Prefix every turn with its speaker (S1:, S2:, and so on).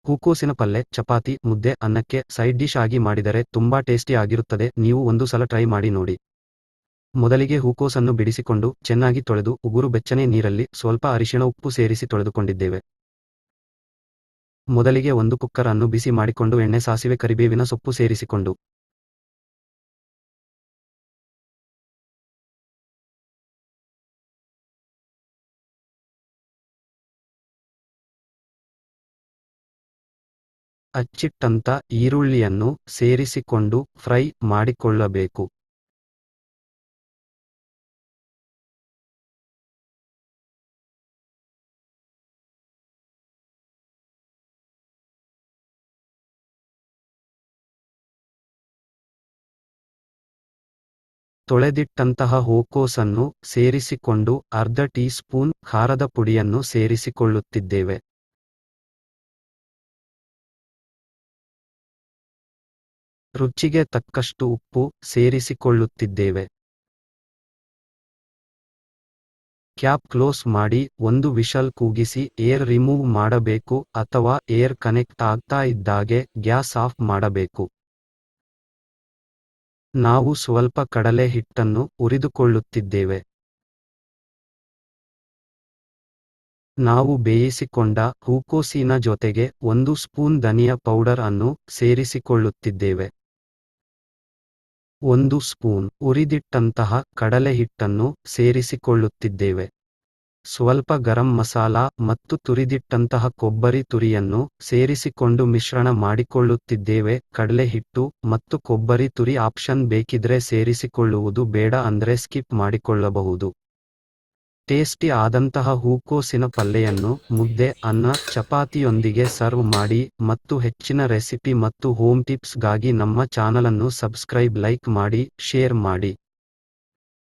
S1: ಹೂಕೋಸಿನ ಪಲ್ಲೆ, ಚಪಾತಿ, ಮುದ್ದೆ, ಅನ್ನಕ್ಕೆ ಸೈಡ್ ಡಿಶ್ ಆಗಿ ಮಾಡಿದರೆ ತುಂಬಾ ಟೇಸ್ಟಿ ಆಗಿರುತ್ತದೆ. ನೀವು ಒಂದು ಸಲ ಟ್ರೈ ಮಾಡಿ ನೋಡಿ. ಮೊದಲಿಗೆ ಹೂಕೋಸನ್ನು ಬಿಡಿಸಿಕೊಂಡು ಚೆನ್ನಾಗಿ ತೊಳೆದು ಉಗುರು ಬೆಚ್ಚನೆ ನೀರಲ್ಲಿ ಸ್ವಲ್ಪ ಅರಿಶಿಣ ಉಪ್ಪು ಸೇರಿಸಿ ತೊಳೆದುಕೊಂಡಿದ್ದೇವೆ. ಮೊದಲಿಗೆ ಒಂದು ಕುಕ್ಕರ್ ಅನ್ನು ಬಿಸಿ ಮಾಡಿಕೊಂಡು ಎಣ್ಣೆ, ಸಾಸಿವೆ, ಕರಿಬೇವಿನ ಸೊಪ್ಪು ಸೇರಿಸಿಕೊಂಡು ಹಚ್ಚಿಟ್ಟಂತ ಈರುಳ್ಳಿಯನ್ನು ಸೇರಿಸಿಕೊಂಡು ಫ್ರೈ ಮಾಡಿಕೊಳ್ಳಬೇಕು. ತೊಳೆದಿಟ್ಟಂತಹ ಹೂಕೋಸನ್ನು ಸೇರಿಸಿಕೊಂಡು ಅರ್ಧ ಟೀ ಸ್ಪೂನ್ ಖಾರದ ಪುಡಿಯನ್ನು ಸೇರಿಸಿಕೊಳ್ಳುತ್ತಿದ್ದೇವೆ. ರುಚಿಗೆ ತಕ್ಕಷ್ಟು ಉಪ್ಪು ಸೇರಿಸಿಕೊಳ್ಳುತ್ತಿದ್ದೇವೆ. ಕ್ಯಾಪ್ ಕ್ಲೋಸ್ ಮಾಡಿ ಒಂದು ವಿಷಲ್ ಕೂಗಿಸಿ ಏರ್ ರಿಮೂವ್ ಮಾಡಬೇಕು ಅಥವಾ ಏರ್ ಕನೆಕ್ಟ್ ಆಗ್ತಾ ಇದ್ದಾಗೆ ಗ್ಯಾಸ್ ಆಫ್ ಮಾಡಬೇಕು. ನಾವು ಸ್ವಲ್ಪ ಕಡಲೆ ಹಿಟ್ಟನ್ನು ಹುರಿದುಕೊಳ್ಳುತ್ತಿದ್ದೇವೆ. ನಾವು ಬೇಯಿಸಿಕೊಂಡ ಹೂಕೋಸಿನ ಜೊತೆಗೆ 1 ಸ್ಪೂನ್ ಧನಿಯಾ ಪೌಡರ್ ಅನ್ನು ಸೇರಿಸಿಕೊಳ್ಳುತ್ತಿದ್ದೇವೆ. 1 ಸ್ಪೂನ್ ಹುರಿದಿಟ್ಟಂತಹ ಕಡಲೆ ಹಿಟ್ಟನ್ನು ಸೇರಿಸಿಕೊಳ್ಳುತ್ತಿದ್ದೇವೆ. ಸ್ವಲ್ಪ ಗರಂ ಮಸಾಲ ಮತ್ತು ತುರಿದಿಟ್ಟಂತಹ ಕೊಬ್ಬರಿ ತುರಿಯನ್ನು ಸೇರಿಸಿಕೊಂಡು ಮಿಶ್ರಣ ಮಾಡಿಕೊಳ್ಳುತ್ತಿದ್ದೇವೆ. ಕಡಲೆ ಹಿಟ್ಟು ಮತ್ತು ಕೊಬ್ಬರಿ ತುರಿ ಆಪ್ಷನ್, ಬೇಕಿದ್ರೆ ಸೇರಿಸಿಕೊಳ್ಳುವುದು, ಬೇಡ ಅಂದ್ರೆ ಸ್ಕಿಪ್ ಮಾಡಿಕೊಳ್ಳಬಹುದು. ಟೇಸ್ಟಿ ಆದಂತಹ ಹೂಕೋಸಿನ ಪಲ್ಲೆಯನ್ನು ಮುದ್ದೆ, ಅನ್ನ, ಚಪಾತಿಯೊಂದಿಗೆ ಸರ್ವ್ ಮಾಡಿ. ಮತ್ತು ಹೆಚ್ಚಿನ ರೆಸಿಪಿ ಮತ್ತು ಹೋಮ್ ಟಿಪ್ಸ್ ಗಾಗಿ ನಮ್ಮ ಚಾನಲನ್ನು ಸಬ್ಸ್ಕ್ರೈಬ್, ಲೈಕ್ ಮಾಡಿ, ಶೇರ್ ಮಾಡಿ.